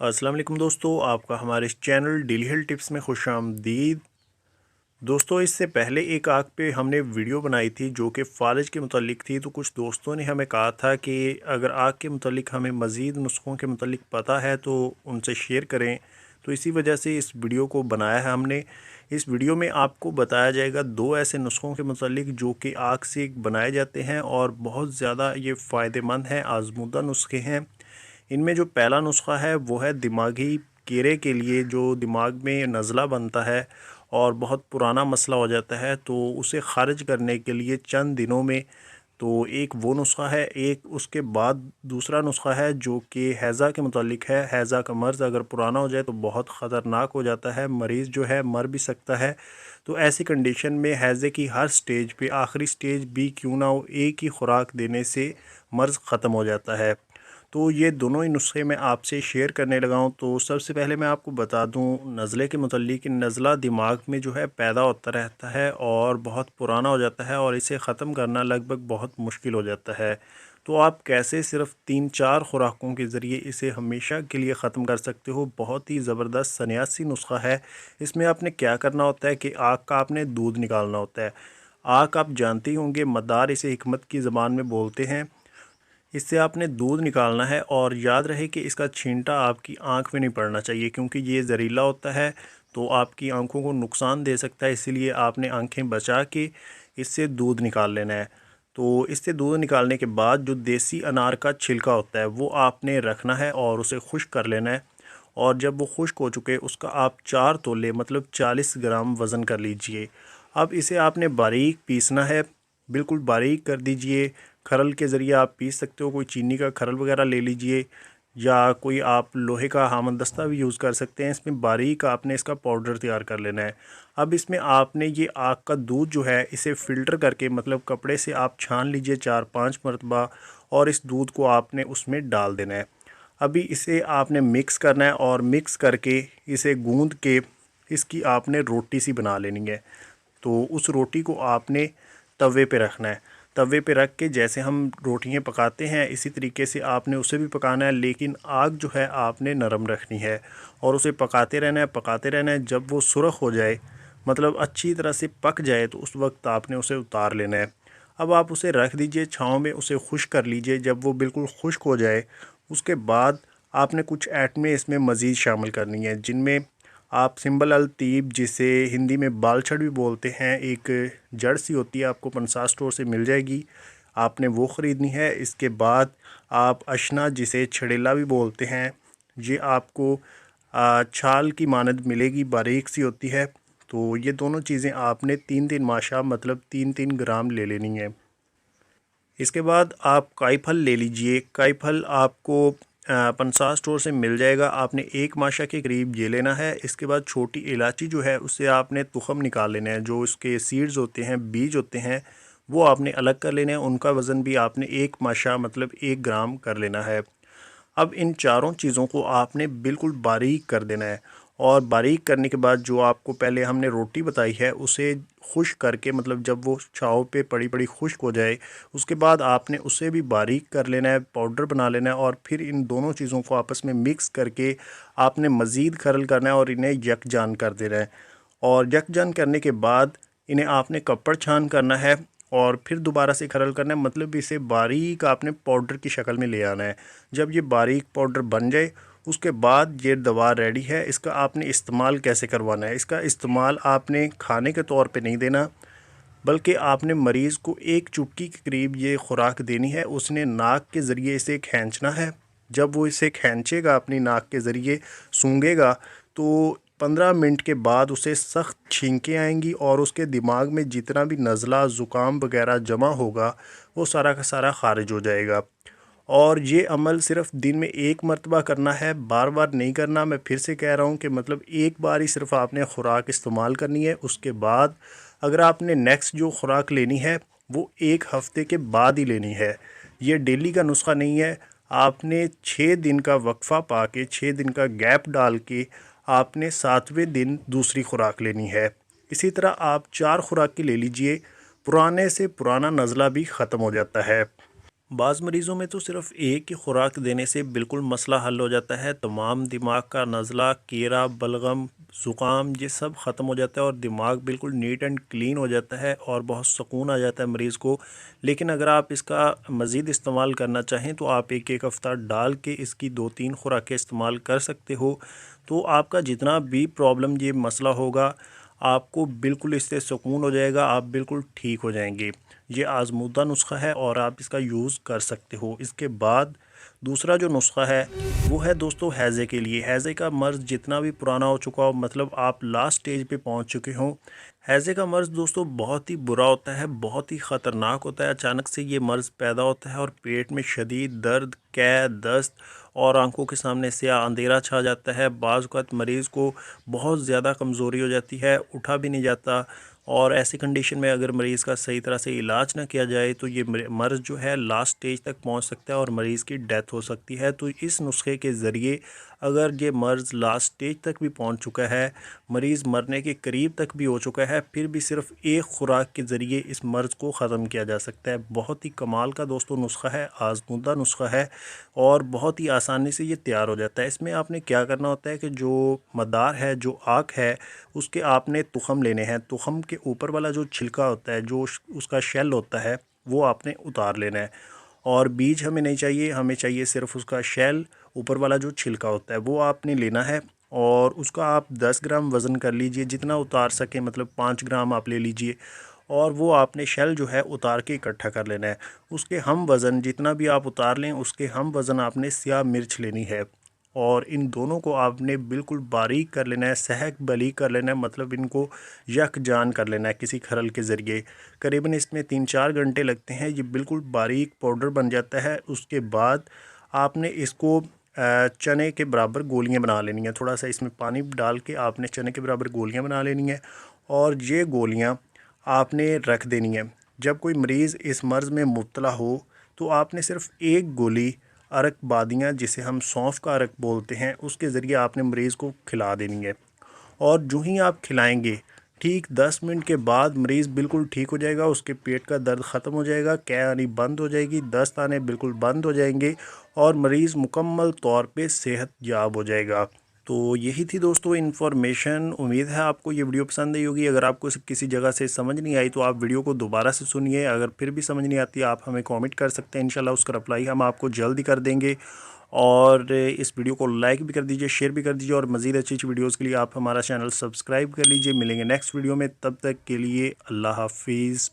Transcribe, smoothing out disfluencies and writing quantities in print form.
अस्सलाम वालेकुम दोस्तों, आपका हमारे इस चैनल डेली हेल्थ टिप्स में खुशामदीद। दोस्तों, इससे पहले एक आग पे हमने वीडियो बनाई थी जो कि फ़ालिज के मुतालिक थी। तो कुछ दोस्तों ने हमें कहा था कि अगर आग के मुतालिक हमें मज़ीद नुस्ख़ों के मुतालिक पता है तो उनसे शेयर करें। तो इसी वजह से इस वीडियो को बनाया है हमने। इस वीडियो में आपको बताया जाएगा दो ऐसे नुस्ख़ों के मुतालिक जो कि आग से बनाए जाते हैं और बहुत ज़्यादा ये फ़ायदेमंद हैं, आज़मूदा नुस्खे हैं। इनमें जो पहला नुस्खा है वो है दिमागी कीड़े के लिए, जो दिमाग में नज़ला बनता है और बहुत पुराना मसला हो जाता है, तो उसे ख़ारिज करने के लिए चंद दिनों में। तो एक वो नुस्खा है। एक उसके बाद दूसरा नुस्खा है जो कि हैज़ा के मुतालिक है। हैज़ा का मर्ज़ अगर पुराना हो जाए तो बहुत ख़तरनाक हो जाता है, मरीज़ जो है मर भी सकता है। तो ऐसी कंडीशन में हैज़े की हर स्टेज पे, आखिरी स्टेज भी क्यों ना हो, एक ही खुराक देने से मर्ज़ ख़त्म हो जाता है। तो ये दोनों ही नुस्खे मैं आपसे शेयर करने लगा हूँ। तो सबसे पहले मैं आपको बता दूँ नज़ले के मुतल्लिक़ कि नज़ला दिमाग में जो है पैदा होता रहता है और बहुत पुराना हो जाता है और इसे ख़त्म करना लगभग बहुत मुश्किल हो जाता है। तो आप कैसे सिर्फ़ 3-4 खुराकों के ज़रिए इसे हमेशा के लिए ख़त्म कर सकते हो। बहुत ही ज़बरदस्त सन्यासी नुस्खा है। इसमें आपने क्या करना होता है कि आग का आपने दूध निकालना होता है। आग आप जानते ही होंगे, मदार इसे हिकमत की ज़बान में बोलते हैं। इससे आपने दूध निकालना है और याद रहे कि इसका छींटा आपकी आंख में नहीं पड़ना चाहिए, क्योंकि ये ज़हरीला होता है तो आपकी आंखों को नुकसान दे सकता है। इसीलिए आपने आंखें बचा के इससे दूध निकाल लेना है। तो इससे दूध निकालने के बाद जो देसी अनार का छिलका होता है वो आपने रखना है और उसे खुश्क कर लेना है। और जब वो खुश्क हो चुके उसका आप 4 तोले मतलब 40 ग्राम वज़न कर लीजिए। अब इसे आपने बारीक पीसना है, बिल्कुल बारीक कर दीजिए। खरल के ज़रिए आप पीस सकते हो, कोई चीनी का खरल वगैरह ले लीजिए या कोई आप लोहे का हामदस्ता भी यूज़ कर सकते हैं। इसमें बारीक आपने इसका पाउडर तैयार कर लेना है। अब इसमें आपने ये आग का दूध जो है इसे फ़िल्टर करके, मतलब कपड़े से आप छान लीजिए 4-5 मरतबा, और इस दूध को आपने उसमें डाल देना है। अभी इसे आपने मिक्स करना है और मिक्स करके इसे गूंद के इसकी आपने रोटी सी बना लेनी है। तो उस रोटी को आपने तवे पे रखना है। तवे पे रख के जैसे हम रोटियां पकाते हैं इसी तरीके से आपने उसे भी पकाना है, लेकिन आग जो है आपने नरम रखनी है और उसे पकाते रहना है, पकाते रहना है। जब वो सुरख हो जाए, मतलब अच्छी तरह से पक जाए, तो उस वक्त आपने उसे उतार लेना है। अब आप उसे रख दीजिए छाँव में, उसे खुश्क कर लीजिए। जब वो बिल्कुल खुश्क हो जाए उसके बाद आपने कुछ आइटमें इसमें मज़ीद शामिल करनी है, जिनमें आप सिंबल अल तीब, जिसे हिंदी में बालछड़ भी बोलते हैं, एक जड़ सी होती है, आपको पंसार स्टोर से मिल जाएगी, आपने वो ख़रीदनी है। इसके बाद आप अशना, जिसे छड़ेला भी बोलते हैं, ये आपको छाल की मानद मिलेगी, बारीक सी होती है। तो ये दोनों चीज़ें आपने 3-3 माशा मतलब 3-3 ग्राम ले लेनी है। इसके बाद आप काई फल ले लीजिए। काई फल आपको पंसार स्टोर से मिल जाएगा। आपने 1 माशा के करीब ये लेना है। इसके बाद छोटी इलायची जो है उससे आपने तुखम निकाल लेना है, जो उसके सीड्स होते हैं, बीज होते हैं, वो आपने अलग कर लेने हैं। उनका वज़न भी आपने 1 माशा मतलब 1 ग्राम कर लेना है। अब इन चारों चीज़ों को आपने बिल्कुल बारीक कर देना है और बारीक करने के बाद जो आपको पहले हमने रोटी बताई है उसे खुश्क करके, मतलब जब वो छाव पे पड़ी पड़ी खुश्क हो जाए उसके बाद आपने उसे भी बारीक कर लेना है, पाउडर बना लेना है। और फिर इन दोनों चीज़ों को आपस में मिक्स करके आपने मज़ीद खरल करना है और इन्हें यकजान कर देना है। और यकजान करने के बाद इन्हें आपने कपड़ छान करना है और फिर दोबारा से खरल करना है, मतलब इसे बारीक आपने पाउडर की शक्ल में ले आना है। जब ये बारीक पाउडर बन जाए उसके बाद ये दवा रेडी है। इसका आपने इस्तेमाल कैसे करवाना है? इसका इस्तेमाल आपने खाने के तौर पे नहीं देना, बल्कि आपने मरीज़ को 1 चुटकी के करीब ये खुराक देनी है। उसने नाक के ज़रिए इसे खींचना है। जब वो इसे खींचेगा अपनी नाक के ज़रिए, सूंघेगा, तो 15 मिनट के बाद उसे सख्त छींकें आएंगी और उसके दिमाग में जितना भी नज़ला, ज़ुकाम वगैरह जमा होगा वो सारा का सारा खारिज हो जाएगा। और ये अमल सिर्फ़ दिन में 1 मरतबा करना है, बार बार नहीं करना। मैं फिर से कह रहा हूँ कि मतलब एक बार ही सिर्फ आपने खुराक इस्तेमाल करनी है। उसके बाद अगर आपने नेक्स्ट जो खुराक लेनी है वो 1 हफ़्ते के बाद ही लेनी है। ये डेली का नुस्खा नहीं है। आपने 6 दिन का वक्फ़ा पा के, 6 दिन का गैप डाल के आपने 7वें दिन दूसरी खुराक लेनी है। इसी तरह आप 4 खुराक की ले लीजिए, पुराने से पुराना नज़ला भी ख़त्म हो जाता है। बाज़ मरीज़ों में तो सिर्फ़ एक ही खुराक देने से बिल्कुल मसला हल हो जाता है। तमाम दिमाग का नज़ला, कीड़ा, बलगम, ज़ुकाम ये सब ख़त्म हो जाता है और दिमाग बिल्कुल नीट एंड क्लीन हो जाता है और बहुत सुकून आ जाता है मरीज़ को। लेकिन अगर आप इसका मज़ीद इस्तेमाल करना चाहें तो आप एक हफ़्ता डाल के इसकी 2-3 खुराकें इस्तेमाल कर सकते हो। तो आपका जितना भी प्रॉब्लम ये मसला होगा, आपको बिल्कुल इससे सुकून हो जाएगा, आप बिल्कुल ठीक हो जाएंगे। ये आज़मूदा नुस्खा है और आप इसका यूज़ कर सकते हो। इसके बाद दूसरा जो नुस्खा है वो है दोस्तों हैज़े के लिए। हैज़े का मर्ज़ जितना भी पुराना हो चुका हो, मतलब आप लास्ट स्टेज पे पहुंच चुके हों, हैज़े का मर्ज़ दोस्तों बहुत ही बुरा होता है, बहुत ही ख़तरनाक होता है। अचानक से ये मर्ज़ पैदा होता है और पेट में शदीद दर्द, कै, दस्त और आंखों के सामने से अंधेरा छा जाता है। बाज़ औक़ात मरीज़ को बहुत ज़्यादा कमज़ोरी हो जाती है, उठा भी नहीं जाता। और ऐसी कंडीशन में अगर मरीज़ का सही तरह से इलाज ना किया जाए तो ये मर्ज़ जो है लास्ट स्टेज तक पहुंच सकता है और मरीज़ की डेथ हो सकती है। तो इस नुस्खे के ज़रिए अगर ये मर्ज़ लास्ट स्टेज तक भी पहुंच चुका है, मरीज़ मरने के करीब तक भी हो चुका है, फिर भी सिर्फ़ एक खुराक के ज़रिए इस मर्ज़ को ख़त्म किया जा सकता है। बहुत ही कमाल का दोस्तों नुस्खा है, आज़मूदा नुस्खा है और बहुत ही आसानी से ये तैयार हो जाता है। इसमें आपने क्या करना होता है कि जो मदार है, जो आँख है, उसके आपने तुख़म लेने हैं। तुख़म के ऊपर वाला जो छिलका होता है, जो उसका शेल होता है, वो आपने उतार लेना है और बीज हमें नहीं चाहिए, हमें चाहिए सिर्फ़ उसका शेल, ऊपर वाला जो छिलका होता है वो आपने लेना है। और उसका आप 10 ग्राम वज़न कर लीजिए, जितना उतार सकें, मतलब 5 ग्राम आप ले लीजिए और वो आपने शेल जो है उतार के इकट्ठा कर लेना है। उसके हम वज़न जितना भी आप उतार लें, उसके हम वज़न आपने स्याह मिर्च लेनी है और इन दोनों को आपने बिल्कुल बारीक कर लेना है, सहक बारीक कर लेना है, मतलब इनको यकजान कर लेना है किसी खरल के ज़रिए। करीबन इसमें 3-4 घंटे लगते हैं, ये बिल्कुल बारीक पाउडर बन जाता है। उसके बाद आपने इसको चने के बराबर गोलियां बना लेनी है। थोड़ा सा इसमें पानी डाल के आपने चने के बराबर गोलियां बना लेनी है और ये गोलियां आपने रख देनी है। जब कोई मरीज़ इस मर्ज़ में मुब्तला हो तो आपने सिर्फ़ एक गोली अरक बादियाँ, जिसे हम सौंफ का अरक बोलते हैं, उसके ज़रिए आपने मरीज़ को खिला देनी है। और जो ही आप खिलाएंगे, ठीक 10 मिनट के बाद मरीज़ बिल्कुल ठीक हो जाएगा, उसके पेट का दर्द ख़त्म हो जाएगा, कै आनी बंद हो जाएगी, दस्त आने बिल्कुल बंद हो जाएंगे और मरीज़ मुकम्मल तौर पे सेहतयाब हो जाएगा। तो यही थी दोस्तों इन्फॉर्मेशन। उम्मीद है आपको ये वीडियो पसंद आई होगी। अगर आपको किसी जगह से समझ नहीं आई तो आप वीडियो को दोबारा से सुनिए। अगर फिर भी समझ नहीं आती, आप हमें कमेंट कर सकते हैं, इंशाल्लाह उसका रिप्लाई हम आपको जल्दी कर देंगे। और इस वीडियो को लाइक भी कर दीजिए, शेयर भी कर दीजिए और मज़ीद अच्छी अच्छी वीडियोज़ के लिए आप हमारा चैनल सब्सक्राइब कर लीजिए। मिलेंगे नेक्स्ट वीडियो में, तब तक के लिए अल्लाह हाफिज़।